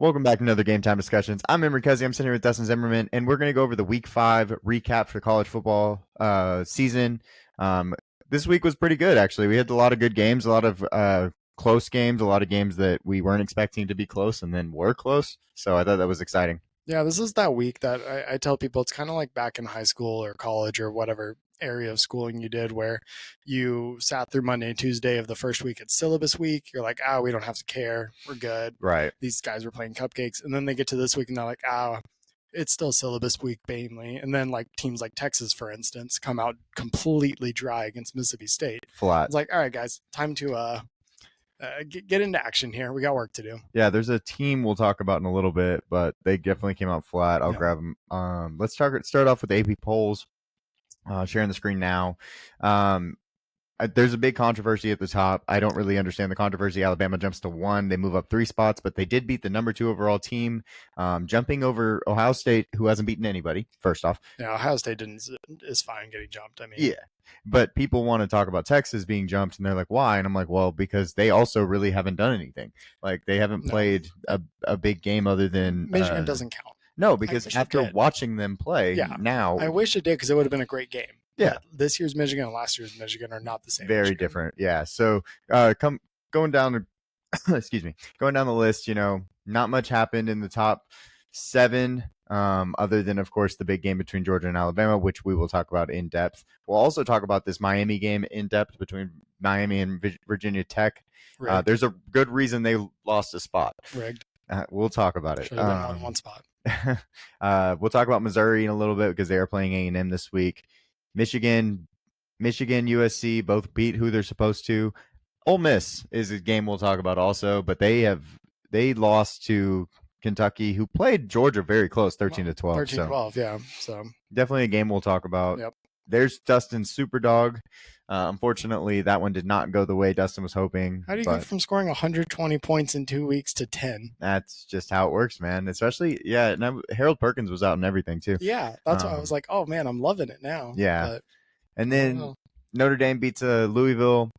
Welcome back to another Game Time Discussions. I'm Emery Cuzzy. I'm sitting here with Dustin Zimmerman, and we're going to go over the Week 5 recap for college football season. This week was pretty good, actually. We had a lot of good games, a lot of close games, a lot of games that we weren't expecting to be close and then were close. So I thought that was exciting. Yeah, this is that week that I tell people it's kind of like back in high school or college or whatever area of schooling you did where you sat through Monday and Tuesday of the first week. It's syllabus week. You're like, we don't have to care. We're good. Right. These guys were playing cupcakes. And then they get to this week and they're like, it's still syllabus week mainly. And then like teams like Texas, for instance, come out completely dry against Mississippi State. Flat. It's like, all right, guys, time to get into action here. We got work to do. Yeah, there's a team we'll talk about in a little bit, but they definitely came out flat. I'll grab them. Let's start off with the AP polls. Sharing the screen now. There's a big controversy at the top. I don't really understand the controversy. Alabama jumps to 1. They move up 3 spots, but they did beat the number 2 overall team, jumping over Ohio State, who hasn't beaten anybody, first off. Yeah, Ohio State is fine getting jumped. I mean, yeah. But people want to talk about Texas being jumped, and they're like, why? And I'm like, well, because they also really haven't done anything. Like, they haven't played a big game other than Michigan doesn't count. No, because after watching them play now. I wish it did because it would have been a great game. Yeah. But this year's Michigan and last year's Michigan are not the same. Very Michigan. different. Yeah. So going down the list, not much happened in the top 7, other than, of course, the big game between Georgia and Alabama, which we will talk about in depth. We'll also talk about this Miami game in depth between Miami and Virginia Tech. There's a good reason they lost a spot. Rigged. We'll talk about it. Should have been one spot. We'll talk about Missouri in a little bit because they are playing A&M this week. Michigan, USC both beat who they're supposed to. Ole Miss is a game we'll talk about also, but they lost to Kentucky, who played Georgia very close, 13-12. 13-12, yeah. So definitely a game we'll talk about. Yep. There's Dustin's Superdog. Unfortunately, that one did not go the way Dustin was hoping. How do you go from scoring 120 points in 2 weeks to 10? That's just how it works, man. Especially, and Harold Perkins was out and everything, too. Yeah, that's why I was like, oh, man, I'm loving it now. Yeah. But, and then Notre Dame beats Louisville.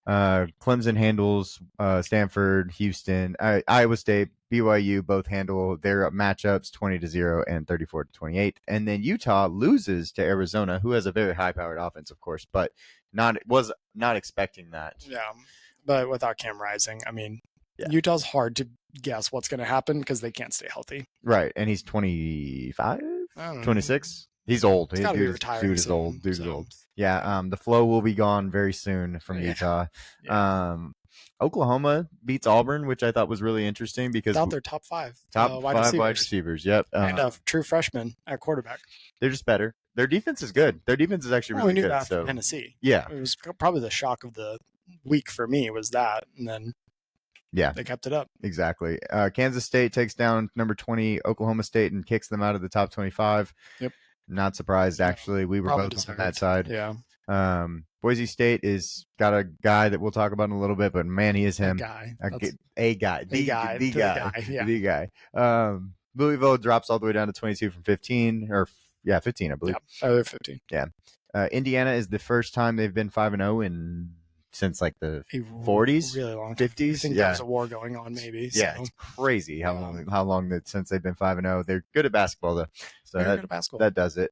Clemson handles Stanford, Houston, Iowa State, BYU both handle their matchups 20-0 and 34-28. And then Utah loses to Arizona, who has a very high-powered offense, of course, but was not expecting that. Yeah, but without Cam Rising, I mean, Utah's hard to guess what's going to happen because they can't stay healthy. Right, and he's 25, 26. He's old. He's dude is old. Dude is old. Yeah, the flow will be gone very soon from Utah. Yeah. Oklahoma beats Auburn, which I thought was really interesting because without their top 5 wide receivers. Yep, and a true freshman at quarterback. They're just better. Their defense is good. Their defense is actually really we knew good. That after Tennessee. Yeah, it was probably the shock of the week for me was that, and then they kept it up. Exactly. Kansas State takes down number 20 Oklahoma State and kicks them out of the top 25. Yep. Not surprised, actually. We were both on that side. Yeah. Boise State is got a guy that we'll talk about in a little bit, but man, he is him. The guy. Louisville drops all the way down to 22 from 15, 15, I believe. Yeah, they're 15. Yeah. Indiana is the first time they've been 5-0 since like the 40s, really long 50s. I think there's a war going on, maybe. Yeah, it's crazy how long since they've been 5-0. They're good at basketball though, so that does it.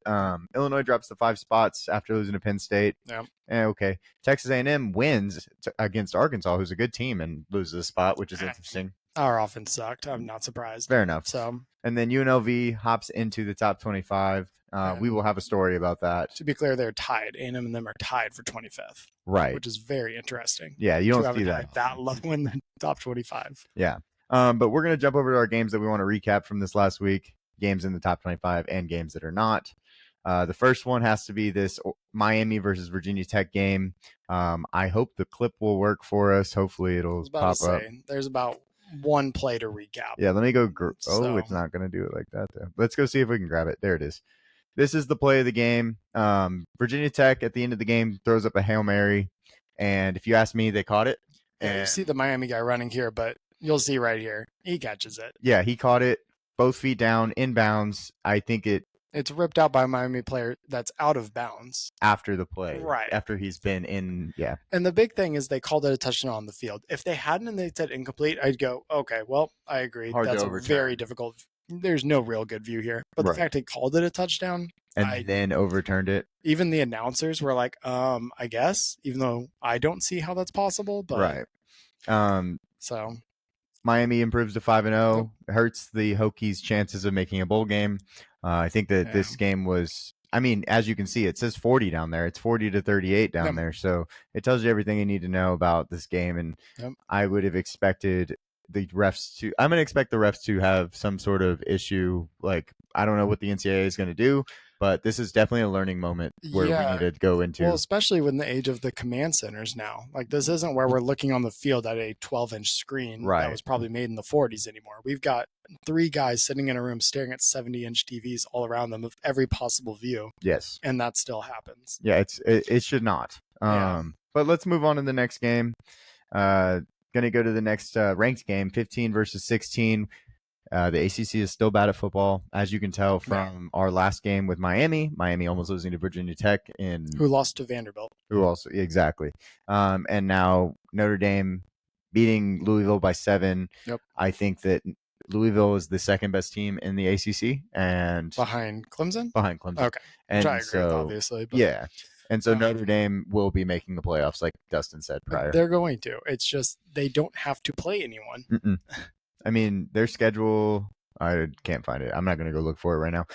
Illinois drops the 5 spots after losing to Penn State. Yeah. Okay. Texas A&M wins against Arkansas, who's a good team, and loses a spot, which is interesting. Our offense sucked. I'm not surprised. Fair enough. So, and then UNLV hops into the top 25. We will have a story about that. To be clear, they're tied. A&M and them are tied for 25th. Right. Which is very interesting. Yeah, you don't see that low in the top 25. Yeah. But we're going to jump over to our games that we want to recap from this last week. Games in the top 25 and games that are not. The first one has to be this Miami versus Virginia Tech game. I hope the clip will work for us. Hopefully it'll pop up. There's about one play to recap. Yeah, let me go. It's not going to do it like that, though. Let's go see if we can grab it. There it is. This is the play of the game. Virginia Tech at the end of the game throws up a Hail Mary. And if you ask me, they caught it. Yeah, you see the Miami guy running here, but you'll see right here. He catches it. Yeah, he caught it. Both feet down, inbounds. I think it It's ripped out by a Miami player that's out of bounds. after the play, Right. after he's been in. Yeah, And the big thing is they called it a touchdown on the field. If they hadn't and they said incomplete, I'd go, okay, well, I agree. Hard to That's a overturn. very difficult. There's no real good view here. But the Right. fact they called it a touchdown, and then overturned it. even the announcers were like, I guess, even though I don't see how that's possible. But Right. so Miami improves to 5-0. It hurts the Hokies' chances of making a bowl game. I think that this game was. I mean, as you can see, it says 40 down there. It's 40-38 down there. So it tells you everything you need to know about this game. And I would have expected the refs to. I'm going to expect the refs to have some sort of issue. Like, I don't know what the NCAA is going to do, but this is definitely a learning moment where we need to go into. Well, especially with the age of the command centers now. Like, this isn't where we're looking on the field at a 12-inch screen that was probably made in the 40s anymore. We've got 3 guys sitting in a room staring at 70-inch TVs all around them of every possible view. Yes. And that still happens. Yeah, it should not. But let's move on to the next game. Going to go to the next ranked game, 15 versus 16. The ACC is still bad at football, as you can tell from our last game with Miami. Miami almost losing to Virginia Tech, who lost to Vanderbilt. Exactly. And now Notre Dame beating Louisville by 7. Yep. I think that Louisville is the second best team in the ACC, and behind Clemson. Okay, and which I agree with, obviously. But, yeah. And so Notre Dame will be making the playoffs, like Dustin said prior. They're going to. It's just they don't have to play anyone. I mean, their schedule, I can't find it. I'm not going to go look for it right now.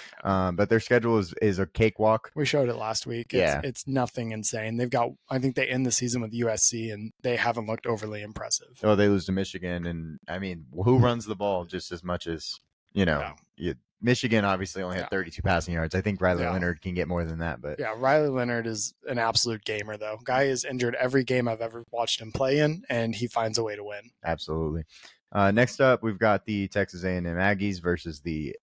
But their schedule is a cakewalk. We showed it last week. It's nothing insane. They've got, I think they end the season with USC, and they haven't looked overly impressive. Oh, they lose to Michigan. And, I mean, who runs the ball just as much as, Michigan obviously only had 32 passing yards. I think Riley Leonard can get more than that. But yeah, Riley Leonard is an absolute gamer, though. Guy is injured every game I've ever watched him play in, and he finds a way to win. Absolutely. Next up, we've got the Texas A&M Aggies versus the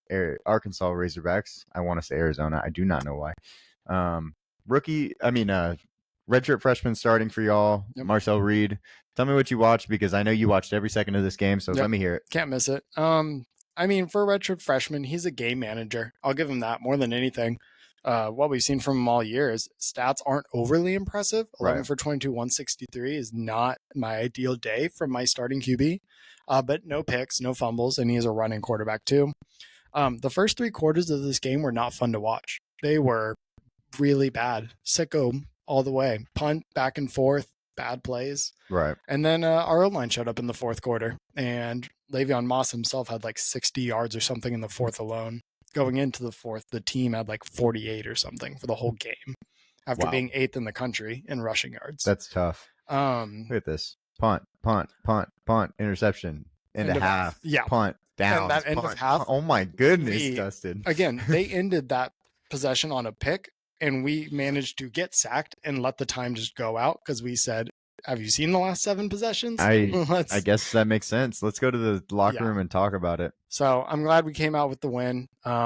Arkansas Razorbacks. I want to say Arizona. I do not know why. Redshirt freshman starting for y'all, Marcel Reed. Tell me what you watched, because I know you watched every second of this game, so let me hear it. Can't miss it. I mean, for a redshirt freshman, he's a game manager. I'll give him that more than anything. What we've seen from him all year is stats aren't overly impressive. 11 for 22, 163 is not my ideal day from my starting QB. But no picks, no fumbles, and he is a running quarterback too. The first 3 quarters of this game were not fun to watch. They were really bad. Sicko all the way. Punt, back and forth, bad plays. Right. And then our O-line showed up in the fourth quarter, and Le'Veon Moss himself had like 60 yards or something in the fourth alone. Going into the fourth, the team had like 48 or something for the whole game after being 8th in the country in rushing yards. That's tough. Look at this. Punt, interception, end of half. Yeah. Punt, down. And that end of half. Oh my goodness, Dustin. Again, they ended that possession on a pick, and we managed to get sacked and let the time just go out because we said, have you seen the last 7 possessions? I guess that makes sense. Let's go to the locker room and talk about it. So I'm glad we came out with the win, but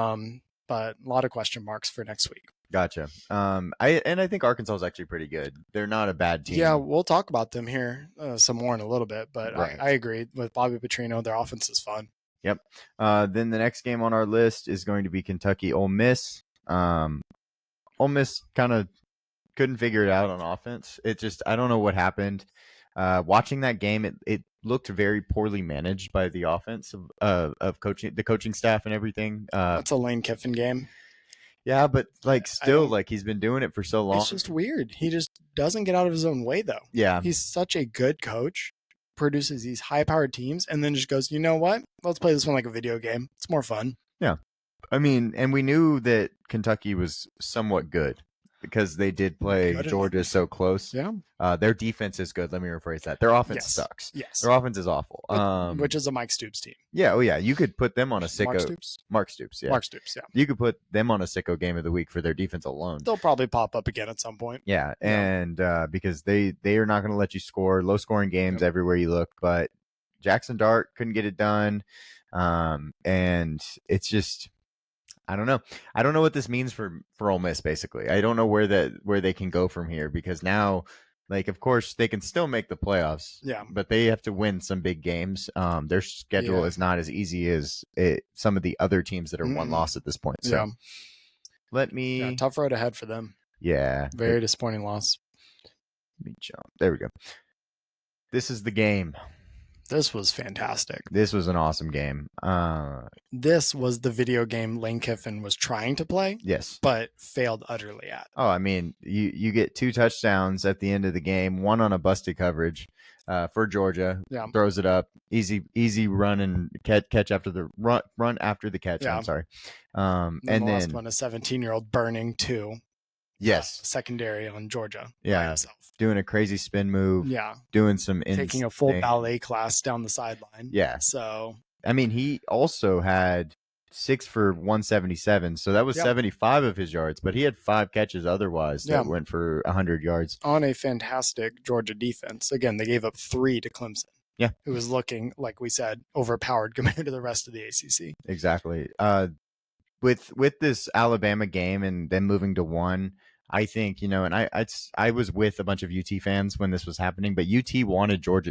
a lot of question marks for next week. Gotcha. I think Arkansas is actually pretty good. They're not a bad team. Yeah, we'll talk about them here some more in a little bit, but I agree with Bobby Petrino. Their offense is fun. Yep. Then the next game on our list is going to be Kentucky Ole Miss. Ole Miss kind of couldn't figure it out on offense. I don't know what happened. Watching that game, it looked very poorly managed by the offense of coaching, the coaching staff and everything. That's a Lane Kiffin game. Yeah, but he's been doing it for so long. It's just weird. He just doesn't get out of his own way, though. Yeah. He's such a good coach, produces these high-powered teams, and then just goes, you know what? Let's play this one like a video game. It's more fun. Yeah. I mean, and we knew that Kentucky was somewhat good because they did play Georgia so close. Yeah. Their defense is good. Let me rephrase that. Their offense sucks. Yes. Their offense is awful. Which is a Mike Stoops team. Yeah. Oh, yeah. You could put them on a sicko. Mark Stoops. Yeah. Mark Stoops. Yeah. You could put them on a sicko game of the week for their defense alone. They'll probably pop up again at some point. Yeah. And because they are not going to let you score low scoring games everywhere you look. But Jackson Dart couldn't get it done. And it's just, I don't know. I don't know what this means for Ole Miss, basically. I don't know where they can go from here, because now, like, of course, they can still make the playoffs. Yeah. But they have to win some big games. Their schedule is not as easy as some of the other teams that are one loss at this point. So. Let me. Yeah, tough road ahead for them. Yeah. Very disappointing loss. Let me jump. There we go. This is the game. This was fantastic. This was an awesome game. This was the video game Lane Kiffin was trying to play, Yes. but failed utterly at. Oh, I mean, you get 2 touchdowns at the end of the game, one on a busted coverage for Georgia. Yeah. Throws it up, easy run and catch after the run after the catch. Yeah. I'm sorry. And And the last then one, a 17-year-old burning 2. yes, Secondary on Georgia. By yeah, himself. doing a crazy spin move. Yeah. Doing some Taking a full insane- ballet class down the sideline. Yeah. So I mean, he also had 6 for 177, so that was Yep. 75 of his yards, but he had 5 catches otherwise that Yeah. went for 100 yards. on a fantastic Georgia defense. Again, they gave up 3 to Clemson. Yeah. Who was looking, like we said, overpowered compared to the rest of the ACC. Exactly. With this Alabama game and then moving to 1, I think, and I was with a bunch of UT fans when this was happening, but UT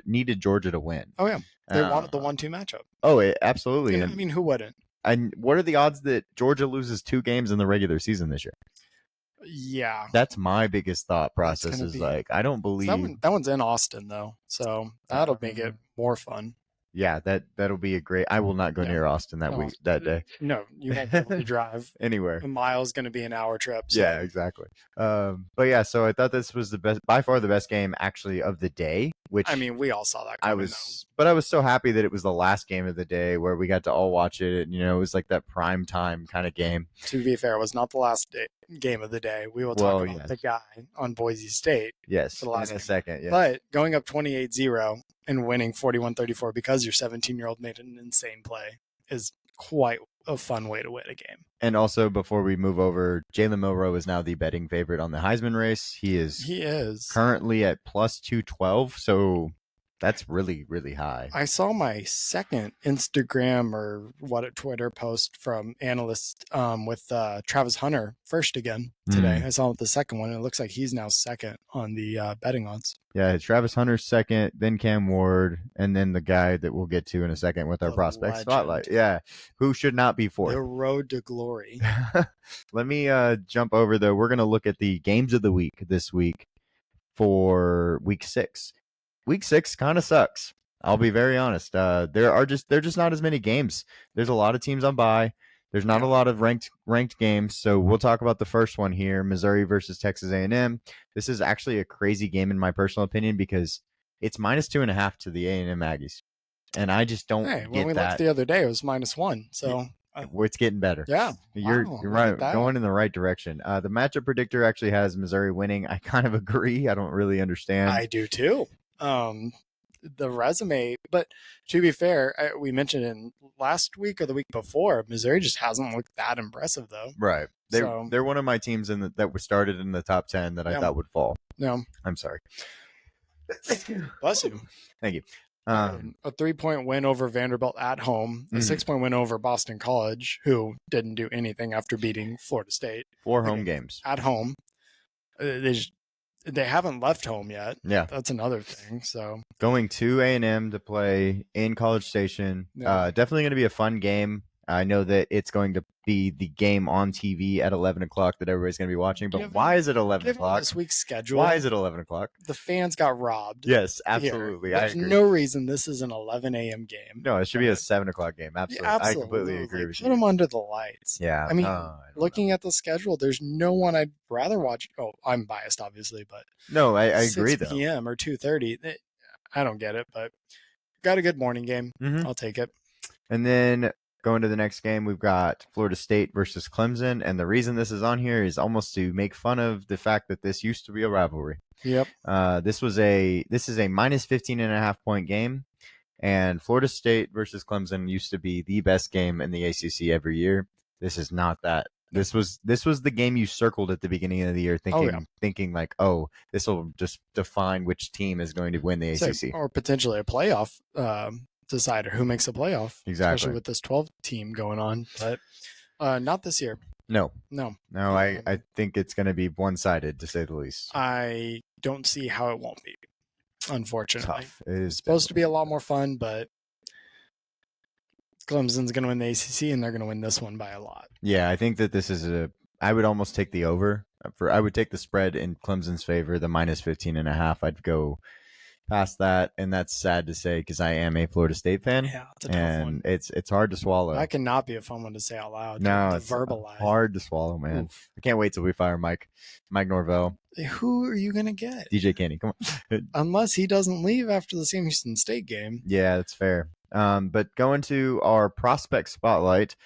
needed Georgia to win. Oh, yeah. They wanted the 1-2 matchup. Oh, absolutely. And, I mean, who wouldn't? And what are the odds that Georgia loses 2 games in the regular season this year? Yeah. That's my biggest thought process gonna is be- like, I don't believe. That one's in Austin, though. So that'll make it more fun. Yeah, that'll be a great. I will not go Yeah. near Austin that No. week, that day. No, you won't be able to drive. Anywhere. A mile's going to be an hour trip. So. Yeah, exactly. But yeah, so I thought this was by far the best game actually of the day. Which I mean, we all saw that coming, but I was so happy that it was the last game of the day where we got to all watch it. And, it was like that prime time kind of game. To be fair, it was not the last game of the day. We will talk about yes. the guy on Boise State. Yes, For the last in a game. second. Yes. But going up 28-0 and winning 41-34 because your 17-year-old made an insane play is quite a fun way to win a game. And also, before we move over, Jalen Milroe is now the betting favorite on the Heisman race. He is currently at plus 212, so that's really, really high. I saw my second Instagram or Twitter post from analyst with Travis Hunter first again today. I saw the second one. And it looks like he's now second on the betting odds. Yeah, Travis Hunter's second, then Cam Ward, and then the guy that we'll get to in a second with our The prospect legend. spotlight. Yeah, who should not be The fourth. road to glory. Let me jump over, though. We're going to look at the games of the week this week for week 6. Week 6 kind of sucks. I'll be very honest. There just not as many games. There's a lot of teams on bye. There's not a lot of ranked games. So we'll talk about the first one here, Missouri versus Texas A&M. This is actually a crazy game in my personal opinion because it's -2.5 to the A&M Aggies, and I just don't Hey, get when we that. looked the other day, it was -1. So It's getting better. yeah, You're wow, right, look at that. going in the right direction. The matchup predictor actually has Missouri winning. I kind of agree. I don't really understand. I do too. The resume, but to be fair, we mentioned in last week or the week before, Missouri just hasn't looked that impressive though. Right. So- They're one of my teams that were started in the top 10 that I Yeah. thought would fall. No, I'm sorry. bless you. Thank you. A 3-point win over Vanderbilt at home, a Mhm. 6-point win over Boston College, who didn't do anything after beating Florida State 4 home Okay. games. at home. They haven't left home yet. Yeah. That's another thing. So Going to A&M to play in College Station. Yeah. Definitely going to be a fun game. I know that it's going to be the game on TV at 11 o'clock that everybody's going to be watching. But Given- why is it 11 given o'clock? this week's schedule, Why is it 11 o'clock? the fans got robbed? Yes, here. absolutely. I There's agree. no reason this is an 11 a.m. game. No, it should be a But- 7 o'clock game. Absolutely. Yeah, I completely agree with Put you. them under the lights. Yeah. I mean, don't Looking at the schedule, there's no one I'd rather watch. Oh, I'm biased, obviously, but know. No, I agree, 6 though. p.m. or 2:30. I don't get it, but got a good morning game. Mhm. I'll take it. And then going to the next game, we've got Florida State versus Clemson. And the reason this is on here is almost to make fun of the fact that this used to be a rivalry. Yep. This is a -15.5 point game. And Florida State versus Clemson used to be the best game in the ACC every year. This is not that. This was the game you circled at the beginning of the year, thinking like, oh, this will just define which team is going to win the ACC. Or potentially a playoff decider. Who makes a playoff? Exactly. Especially with this 12 team going on, but not this year. No, No, I think it's going to be one-sided to say the least. I don't see how it won't be. Unfortunately, Tough. It is it's supposed to be a lot more fun, but Clemson's going to win the ACC, and they're going to win this one by a lot. Yeah, I think that this is I would almost take the over. I would take the spread in Clemson's favor, the minus 15.5. I'd go past that, and that's sad to say because I am a Florida State fan. Yeah, it's a tough one. It's hard to swallow. That cannot be a fun one to say out loud. No, to it's verbalize. hard to swallow, man. Oof. I can't wait till we fire Mike Norvell. Who are you gonna get? DJ Kenny, come on. Unless he doesn't leave after the Sam Houston State game. Yeah, that's fair. But going to our prospect spotlight,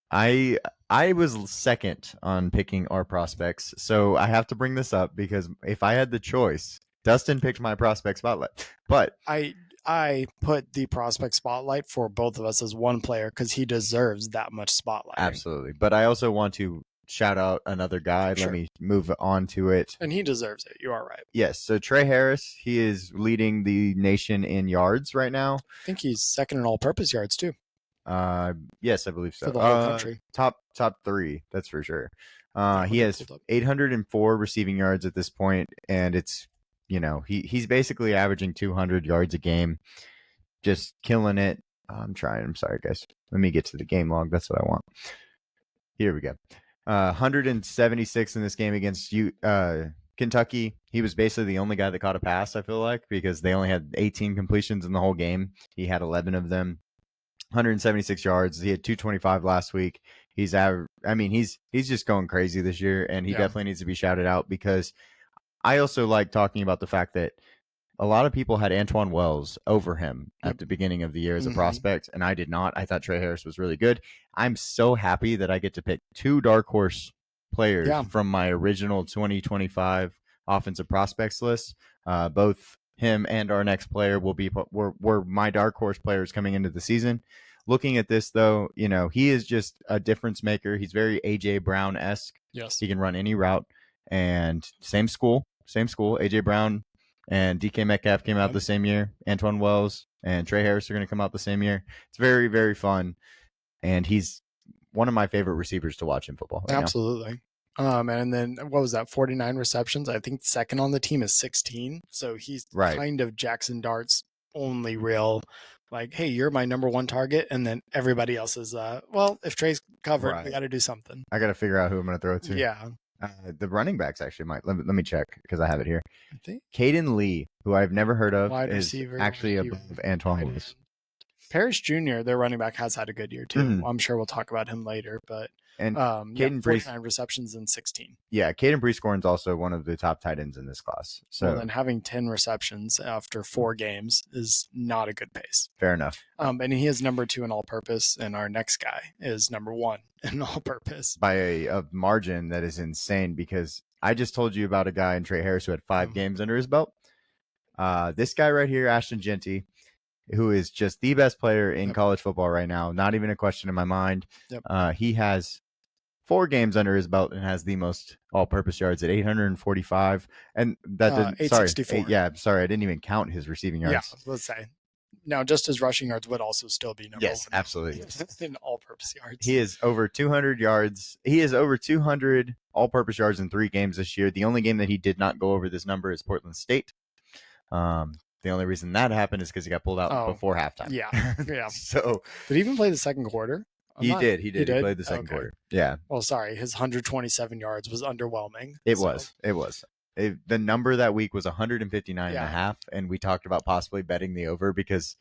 I was second on picking our prospects, so I have to bring this up because if I had the choice, Dustin picked my prospect spotlight, but I put the prospect spotlight for both of us as one player because he deserves that much spotlight. Absolutely. But I also want to shout out another guy. Sure. Let me move on to it. And he deserves it. You are right. Yes. So Trey Harris, he is leading the nation in yards right now. I think he's second in all-purpose yards too. Yes, I believe so. For the whole country. Top 3, that's for sure. He has 804 receiving yards at this point, and it's he's basically averaging 200 yards a game, just killing it. I'm sorry, guys. Let me get to the game log. That's what I want. Here we go. 176 in this game against Kentucky. He was basically the only guy that caught a pass, I feel like, because they only had 18 completions in the whole game. He had 11 of them. 176 yards. He had 225 last week. He's just going crazy this year, and he definitely needs to be shouted out because I also like talking about the fact that a lot of people had Antoine Wells over him at the beginning of the year as a prospect, and I did not. I thought Trey Harris was really good. I'm so happy that I get to pick 2 dark horse players from my original 2025 offensive prospects list. Both him and our next player were my dark horse players coming into the season. Looking at this, though, he is just a difference maker. He's very A.J. Brown-esque. Yes. He can run any route. And same school. A.J. Brown and DK Metcalf came out the same year. Antoine Wells and Trey Harris are going to come out the same year. It's very, very fun. And he's one of my favorite receivers to watch in football. Absolutely. And then what was that? 49 receptions. I think second on the team is 16. So he's kind of Jackson Dart's only real, like, hey, you're my number one target. And then everybody else is, if Trey's covered, we got to do something. I got to figure out who I'm going to throw to. Yeah. The running backs actually might. Let me check because I have it here. I think Caden Lee, who I've never heard of, wide is receiver, actually above Antoine Wells. Parrish Jr., their running back, has had a good year too. I'm sure we'll talk about him later, but Caden 49 receptions and 16. Yeah, Caden Prieskorn's also one of the top tight ends in this class. So then having 10 receptions after 4 games is not a good pace. Fair enough. And he is number 2 in all-purpose, and our next guy is number 1 in all-purpose by a margin that is insane. Because I just told you about a guy in Trey Harris who had 5 games under his belt. This guy right here, Ashton Jeanty, who is just the best player in college football right now. Not even a question in my mind. He has 4 games under his belt and has the most all-purpose yards at 845. And that didn't, 864. Sorry, I didn't even count his receiving yards. Yeah, let's say. Now, just his rushing yards would also still be number 1. Yes, absolutely. In all-purpose yards. He is over 200 yards. He is over 200 all-purpose yards in 3 games this year. The only game that he did not go over this number is Portland State. The only reason that happened is because he got pulled out before halftime. Yeah. So did he even play the second quarter? He did. He played the second quarter. Yeah. Well, sorry, his 127 yards was underwhelming. It was. The number that week was 159 and a half, and we talked about possibly betting the over because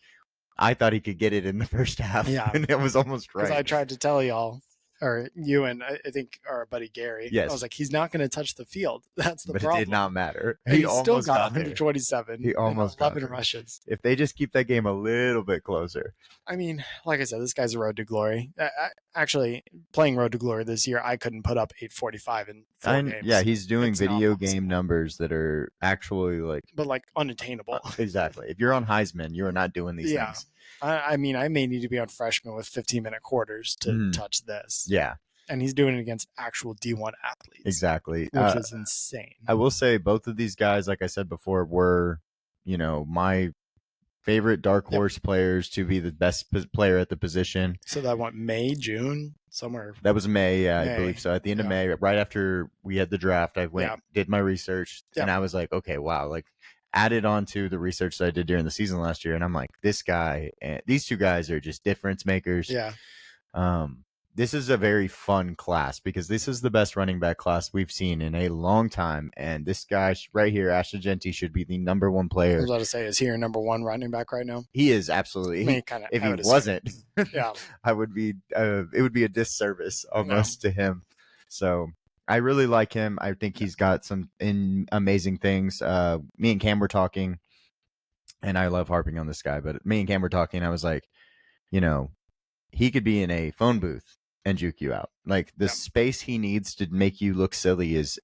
I thought he could get it in the first half. Yeah, and it was almost right. I tried to tell y'all, or you and I think our buddy Gary. Yes. I was like, he's not going to touch the field. That's the problem. But it did not matter. He still got 127. He almost got 11 rushes. If they just keep that game a little bit closer. I mean, like I said, this guy's a road to glory. Actually, playing road to glory this year, I couldn't put up 845 in 4 games. Yeah, he's doing video game numbers that are actually but unattainable. Exactly. If you're on Heisman, you are not doing these things. I mean, I may need to be on freshman with 15-minute quarters to touch this. Yeah. And he's doing it against actual D1 athletes. Exactly. Which is insane. I will say both of these guys, like I said before, were, my favorite dark horse players to be the best player at the position. So that went May, June, somewhere. That was May, I believe so. At the end of May, right after we had the draft, I went, did my research, and I was like, okay, wow, added on to the research that I did during the season last year, and I'm like, this guy and these 2 guys are just difference makers. Yeah. this is a very fun class because this is the best running back class we've seen in a long time. And this guy right here, Ashton Genty, should be the number one I player. was about to say, is he your number one running back right now? He is absolutely. I mean, kind of. If I he would assume. wasn't, Yeah. I would be. It would be a disservice almost to him. So I really like him. I think he's got some amazing things. Me and Cam were talking, and I love harping on this guy, but me and Cam were talking. I was like, you know, he could be in a phone booth and juke you out. Like the space he needs to make you look silly is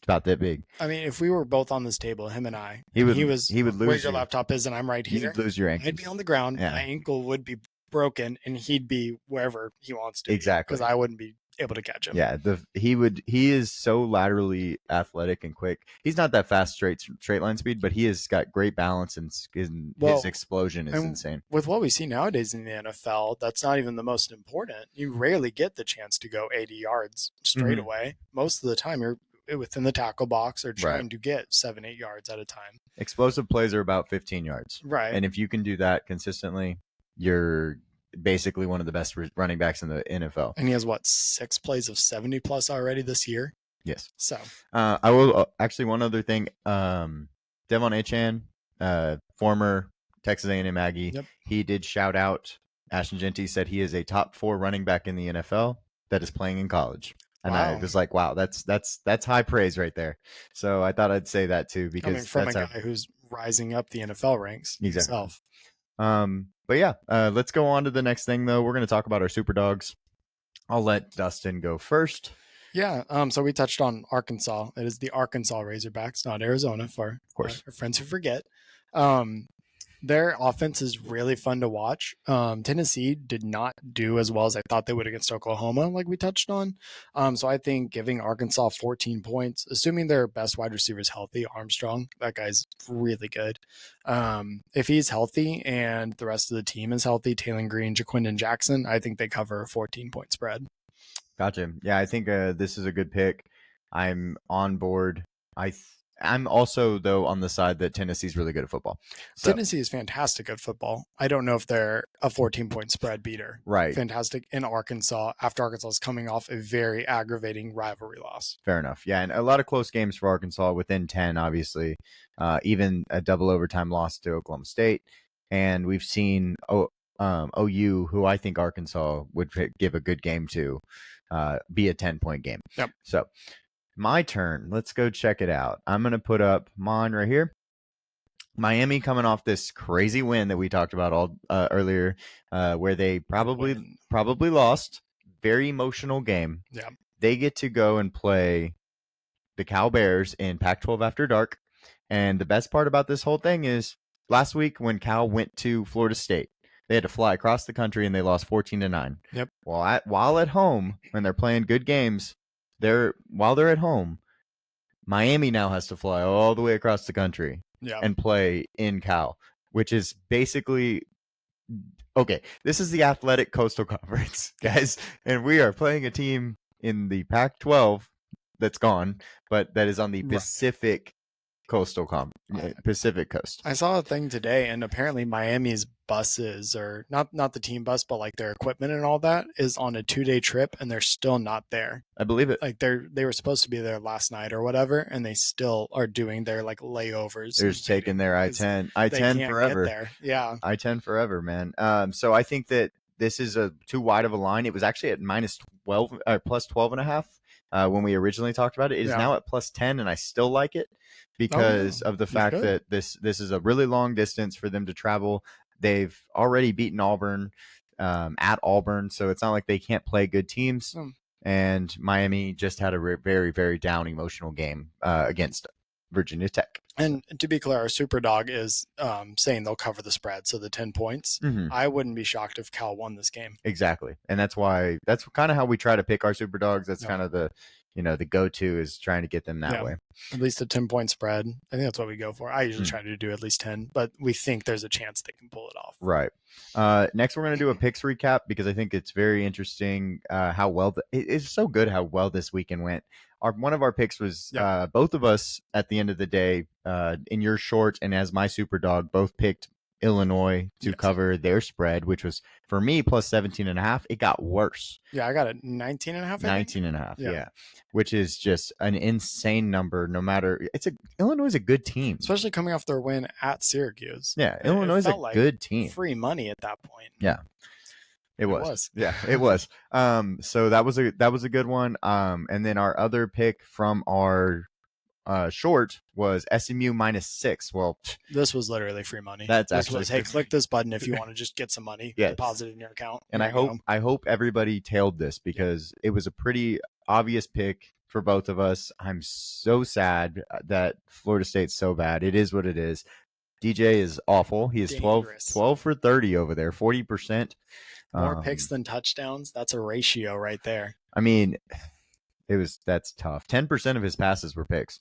about that big. I mean, if we were both on this table, him and I, he would lose where your laptop is, and I'm right here. You'd lose your ankle. I'd be on the ground. Yeah. My ankle would be broken, and he'd be wherever he wants to. Exactly, because I wouldn't be able to catch him. Yeah, he is so laterally athletic and quick. He's not that fast straight line speed, but he has got great balance, and his explosion is insane. With what we see nowadays in the NFL, that's not even the most important. You rarely get the chance to go 80 yards straight away. Most of the time, you're within the tackle box or trying to get 7-8 yards at a time. Explosive plays are about 15 yards. Right. And if you can do that consistently, you're basically one of the best running backs in the NFL. And he has 6 plays of 70 plus already this year? Yes. So I will actually one other thing. Devon Achane, former Texas A&M Aggie, he did shout out Ashton Genty, said he is a top 4 running back in the NFL that is playing in college. And I was like, wow, that's high praise right there. So I thought I'd say that too, because from a guy who's rising up the NFL ranks himself. But yeah, let's go on to the next thing though. We're going to talk about our super dogs. I'll let Dustin go first. Yeah. So we touched on Arkansas. It is the Arkansas Razorbacks, not Arizona, for of course our friends who forget. Their offense is really fun to watch. Tennessee did not do as well as I thought they would against Oklahoma, like we touched on. So I think giving Arkansas 14 points, assuming their best wide receiver is healthy, Armstrong, that guy's really good. If he's healthy and the rest of the team is healthy, Taylor Green, Jaquindon Jackson, I think they cover a 14-point spread. Gotcha. Yeah, I think this is a good pick. I'm on board. I'm also, though, on the side that Tennessee's really good at football. So, Tennessee is fantastic at football. I don't know if they're a 14-point spread beater. Right. Fantastic in Arkansas after Arkansas is coming off a very aggravating rivalry loss. Fair enough. Yeah, and a lot of close games for Arkansas within 10, obviously. Even a double overtime loss to Oklahoma State. And we've seen OU, who I think Arkansas would give a good game to, be a 10-point game. Yep. So my turn. Let's go check it out. I'm going to put up mine right here. Miami coming off this crazy win that we talked about earlier, where they probably lost. Very emotional game. Yeah. They get to go and play the Cal Bears in Pac-12 After Dark. And the best part about this whole thing is last week when Cal went to Florida State, they had to fly across the country and they lost 14-9. Yep. While at home, when they're playing good games, while they're at home, Miami now has to fly all the way across the country and play in Cal, which is basically okay. This is the Athletic Coastal Conference, guys, and we are playing a team in the Pac-12 that's gone, but that is on the Pacific Pacific Coast. I saw a thing today, and apparently Miami's buses, or not the team bus, but like their equipment and all that, is on a 2-day trip, and they're still not there. I believe it. Like they were supposed to be there last night or whatever, and they still are doing their like layovers. They're just taking their I-10 forever. Yeah, I-10 forever, man. So I think that this is too wide of a line. It was actually at minus 12 or plus 12.5 when we originally talked about it. It is now at plus 10, and I still like it because of the fact that this is a really long distance for them to travel. They've already beaten Auburn at Auburn, so it's not like they can't play good teams. And Miami just had a very, very down emotional game against Virginia Tech. And to be clear, our super dog is saying they'll cover the spread, so the 10 points. I wouldn't be shocked if Cal won this game. Exactly, and that's kind of how we try to pick our super dogs. That's kind of the go-to is trying to get them that way. At least a 10-point spread. I think that's what we go for. I usually try to do at least 10, but we think there's a chance they can pull it off. Right. Next, we're going to do a picks recap because I think it's very interesting how well it's so good how well this weekend went. One of our picks was both of us at the end of the day in your short and as my super dog both picked Illinois to Yes. cover their spread, which was for me plus 17.5. It got worse. Yeah, I got it 19.5. 19.5. Yeah. Yeah. Which is just an insane number. No matter Illinois is a good team. Especially coming off their win at Syracuse. Yeah. Illinois is a felt like good team. free money at that point. Yeah. It was. was. Yeah, it was. So that was a good one. And then our other pick from our short was SMU -6. Well, This was literally free money. That's this actually was, hey, free click this button if you want to just get some money Yes. deposited in your account. and Here you I hope everybody tailed this because it was a pretty obvious pick for both of us. I'm so sad that Florida State's so bad. It is what it is. DJ is awful. He is 12 Dangerous. for 30 over there, 40%. More picks than touchdowns. That's a ratio right there. I mean, that's tough. 10% of his passes were picks.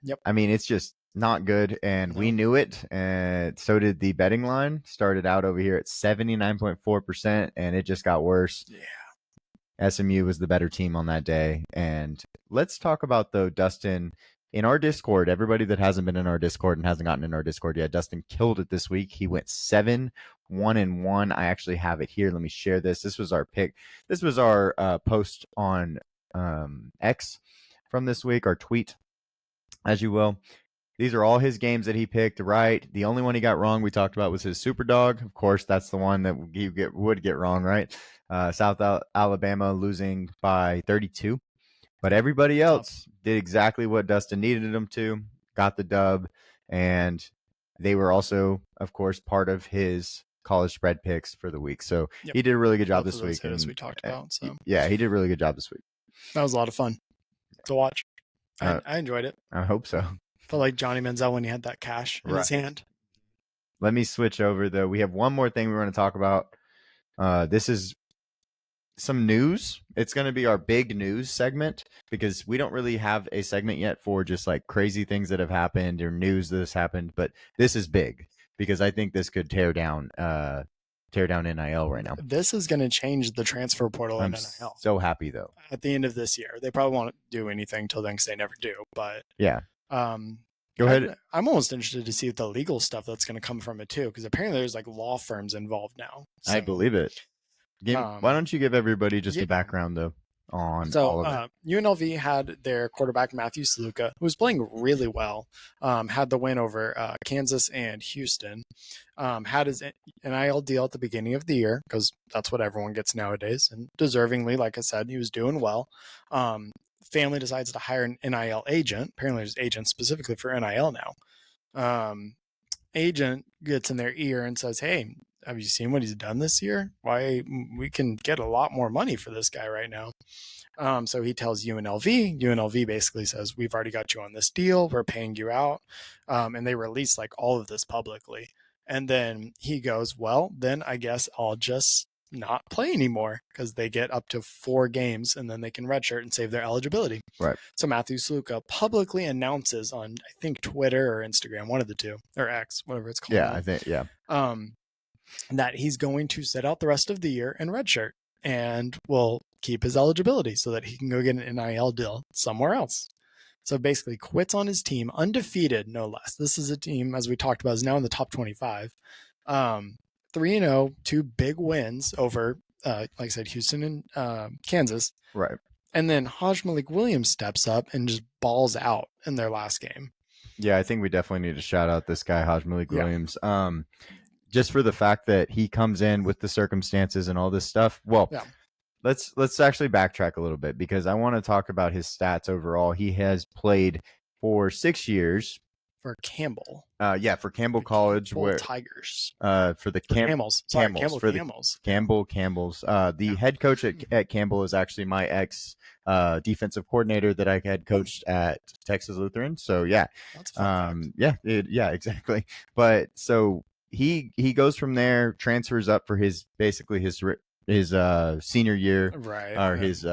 Yep. I mean, it's just not good, and we knew it, and so did the betting line. Started out over here at 79.4%, and it just got worse. Yeah. SMU was the better team on that day. And let's talk about, though, Dustin, in our Discord, everybody that hasn't been in our Discord and hasn't gotten in our Discord yet, Dustin killed it this week. He went 7-1-1. I actually have it here. Let me share this. This was our pick. This was our post on X from this week, our tweet, as you will. These are all his games that he picked right. The only one he got wrong we talked about was his super dog. Of course, that's the one that would get wrong, right? South Alabama losing by 32. But everybody else did exactly what Dustin needed them to, got the dub, and they were also, of course, part of his college spread picks for the week. So he did a really good job this week. As we talked about. So yeah, he did a really good job this week. That was a lot of fun to watch. I enjoyed it. I hope so. Felt like Johnny Manziel when he had that cash in his hand. Let me switch over, though. We have one more thing we want to talk about. This is some news. It's going to be our big news segment because we don't really have a segment yet for just like crazy things that have happened or news that has happened. But this is big because I think this could tear down NIL right now. This is going to change the transfer portal in NIL. So happy though. At the end of this year, they probably won't do anything till then because they never do. But yeah. Go ahead. I'm almost interested to see the legal stuff that's going to come from it too, because apparently there's like law firms involved now. So, I believe it. Why don't you give everybody just a background though on all of it? UNLV had their quarterback Matthew Sluka, who was playing really well, had the win over Kansas and Houston, had his NIL deal at the beginning of the year because that's what everyone gets nowadays, and deservingly, like I said, he was doing well. Family decides to hire an NIL agent. Apparently, there's agents specifically for NIL now. Agent gets in their ear and says, "Hey, have you seen what he's done this year? Why we can get a lot more money for this guy right now." So he tells UNLV. UNLV basically says, "We've already got you on this deal. We're paying you out." And they release like all of this publicly. And then he goes, "Well, then I guess I'll just not play anymore," because they get up to 4 games and then they can redshirt and save their eligibility. Right. So Matthew Sluka publicly announces on, I think, Twitter or Instagram, one of the two, or X, whatever it's called. Yeah, I think, yeah. That he's going to sit out the rest of the year and redshirt and will keep his eligibility so that he can go get an NIL deal somewhere else. So basically quits on his team, undefeated, no less. This is a team, as we talked about, is now in the top 25. 3-0, 2 big wins over, like I said, Houston and Kansas. Right. And then Hajj-Malik Williams steps up and just balls out in their last game. Yeah, I think we definitely need to shout out this guy, Hajj-Malik Williams. Just for the fact that he comes in with the circumstances and all this stuff. Well, let's actually backtrack a little bit because I want to talk about his stats overall. He has played for 6 years. For Campbell. For Campbell College. Campbell Tigers. For the Camels. Sorry, Campbell for Camels. Campbell's. The head coach at Campbell is actually my ex defensive coordinator that I had coached at Texas Lutheran. So yeah. That's a fun fact. Exactly. But so he goes from there, transfers up for his senior year, right? Or his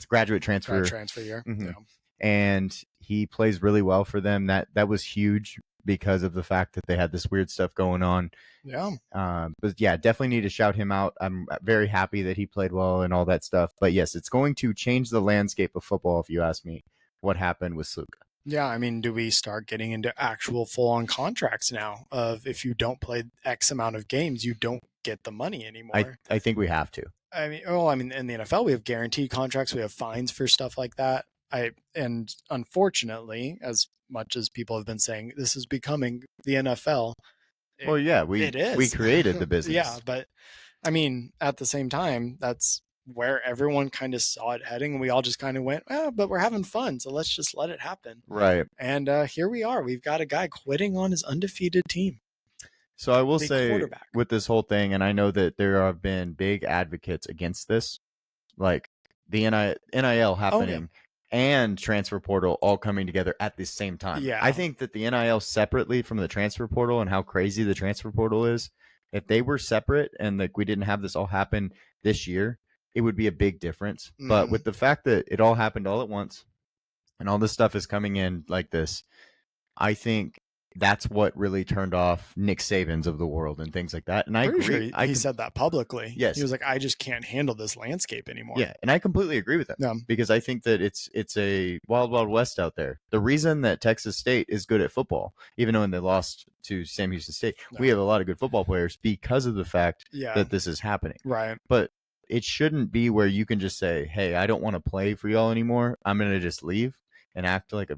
graduate transfer year. Mm-hmm. Yeah. And he plays really well for them. That was huge because of the fact that they had this weird stuff going on. Yeah. But yeah, definitely need to shout him out. I'm very happy that he played well and all that stuff. But yes, it's going to change the landscape of football if you ask me what happened with Sluka. Yeah, I mean, do we start getting into actual full-on contracts now of if you don't play X amount of games, you don't get the money anymore? I think we have to. I mean, in the NFL, we have guaranteed contracts, we have fines for stuff like that. And unfortunately, as much as people have been saying, this is becoming the NFL. It, Well, yeah, it we is, created the yeah. business. But I mean, at the same time, that's where everyone kind of saw it heading, and we all just kind of went, "Oh, but we're having fun, so let's just let it happen." Right. And here we are. We've got a guy quitting on his undefeated team, So I will the say quarterback. with this whole thing, and I know that there have been big advocates against this, like the NIL Oh yeah, happening and transfer portal all coming together at the same time. yeah. I think that the NIL separately from the transfer portal and how crazy the transfer portal is, if they were separate and like we didn't have this all happen this year, it would be a big difference. But Mhm. with the fact that it all happened all at once and all this stuff is coming in like this, I think that's what really turned off Nick Sabans of the world and things like that. And I Pretty sure agree. he said that publicly. Yes. He was like, "I just can't handle this landscape anymore." Yeah, and I completely agree with him Yeah. because I think that it's a wild wild west out there. The reason that Texas State is good at football, even though when they lost to Sam Houston State, we No. have a lot of good football players because of the fact Yeah. that this is happening. Right. But it shouldn't be where you can just say, "Hey, I don't want to play for y'all anymore. I'm going to just leave and act like a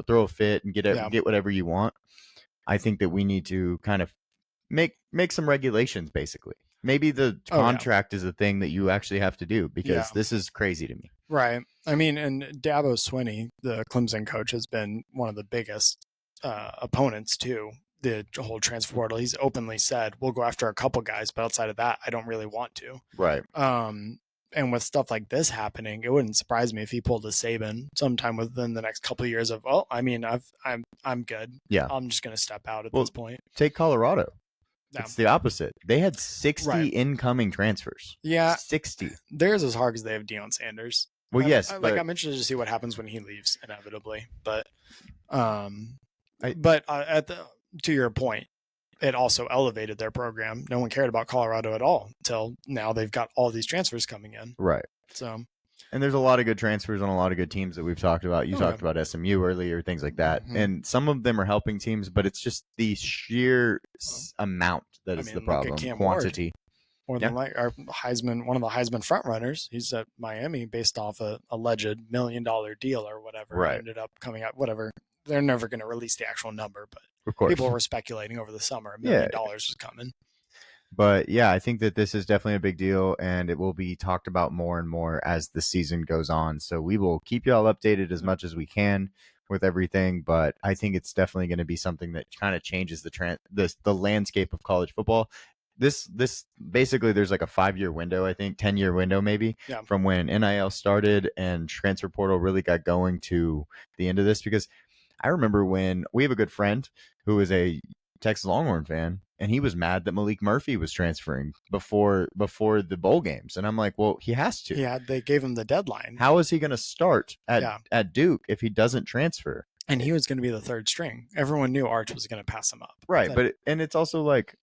throw a fit and Yeah. get whatever you want." I think that we need to kind of make some regulations basically. Maybe the Oh, yeah. contract is a thing that you actually have to do because Yeah. this is crazy to me. Right. I mean, and Dabo Swinney, the Clemson coach, has been one of the biggest opponents to the whole transfer portal. He's openly said, "We'll go after a couple guys, but outside of that, I don't really want to." Right. And with stuff like this happening, it wouldn't surprise me if he pulled a Saban sometime within the next couple of years. Of, "Oh, I mean, I'm good. Yeah. I'm just going to step out at Well, this point." Take Colorado. Yeah. It's the opposite. They had 60 Right. incoming transfers. Yeah. 60. Theirs is hard because they have Deion Sanders. Well, yes, I'm but interested to see what happens when he leaves inevitably. But, I- to your point, it also elevated their program. No one cared about Colorado at all until now. They've got all these transfers coming in. right. So, And there's a lot of good transfers on a lot of good teams that we've talked about. You talked about SMU earlier, things like that. Mhm. And some of them are helping teams, but it's just the sheer amount that is the mean, look at problem. Cam Ward. Quantity. more than like our Heisman, one of the Heisman front runners. He's at Miami based off a alleged $1 million deal or whatever. Right. It ended up coming out, whatever. They're never going to release the actual number, but Of course. people were speculating over the summer $1 million was coming. But yeah, I think that this is definitely a big deal and it will be talked about more and more as the season goes on. So we will keep y'all updated as much as we can with everything, but I think it's definitely going to be something that kind of changes the landscape of college football. This basically there's like a 5-year window, I think 10-year window maybe, from when NIL started and transfer portal really got going to the end of this, because I remember when we have a good friend who is a Texas Longhorn fan, and he was mad that Malik Murphy was transferring before the bowl games, and I'm like, well, he has to. Yeah, they gave him the deadline. How is he going to start at Duke if he doesn't transfer? And he was going to be the third string. Everyone knew Arch was going to pass him up. Right, but it's also like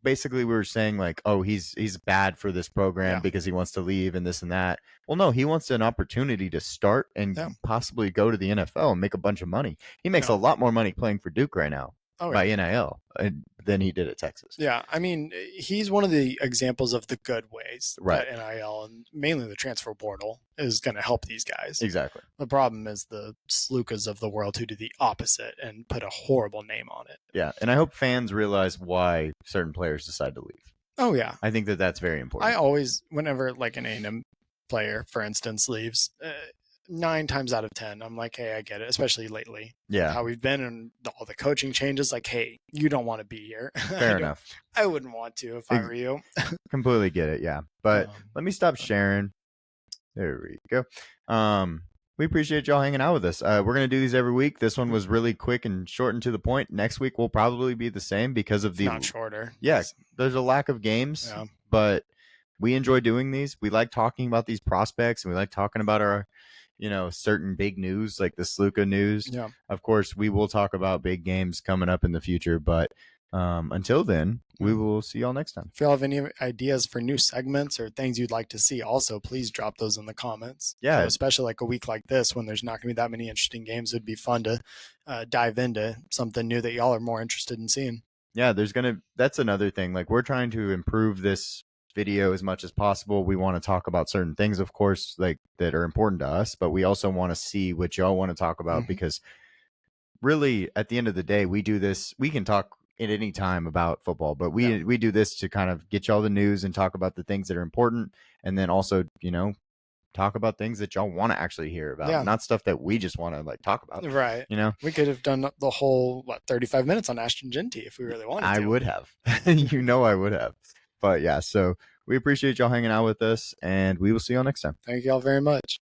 basically we were saying like, oh, he's bad for this program because he wants to leave and this and that. Well, no, he wants an opportunity to start and possibly go to the NFL and make a bunch of money. He makes a lot more money playing for Duke right now by NIL than he did at Texas. Yeah, I mean, he's one of the examples of the good ways that NIL and mainly the transfer portal is going to help these guys. Exactly. The problem is the Slukas of the world who do the opposite and put a horrible name on it. Yeah, and I hope fans realize why certain players decide to leave. Oh, yeah. I think that that's very important. I always, whenever like an A&M player, for instance, leaves, 9 times out of 10, I'm like, hey, I get it, especially lately. Yeah. How we've been and all the coaching changes, like, hey, you don't want to be here. Fair enough. I wouldn't want to if I were you. Completely get it, yeah. But let me stop sharing. There we go. We appreciate y'all hanging out with us. We're going to do these every week. This one was really quick and short and to the point. Next week will probably be the same because of Not shorter. Yeah, there's a lack of games, but we enjoy doing these. We like talking about these prospects, and we like talking about our certain big news like the Sluka news. Yeah. Of course, we will talk about big games coming up in the future, but Until then, we Yeah. will see y'all next time. If you all have any ideas for new segments or things you'd like to see, also please drop those in the comments. Yeah. So especially like a week like this when there's not going to be that many interesting games, it'd be fun to dive into something new that y'all are more interested in seeing. Yeah, that's another thing. Like, we're trying to improve this video as much as possible. We want to talk about certain things, of course, like that are important to us, but we also want to see what y'all want to talk about because really at the end of the day, we do this. We can talk at any time about football, but we do this to kind of get y'all the news and talk about the things that are important, and then also, talk about things that y'all want to actually hear about, not stuff that we just want to like talk about. Right. We could have done the whole 35 minutes on Ashton Genty if we really wanted to. I would have. I would have. But yeah, so we appreciate y'all hanging out with us, and we will see y'all next time. Thank y'all very much.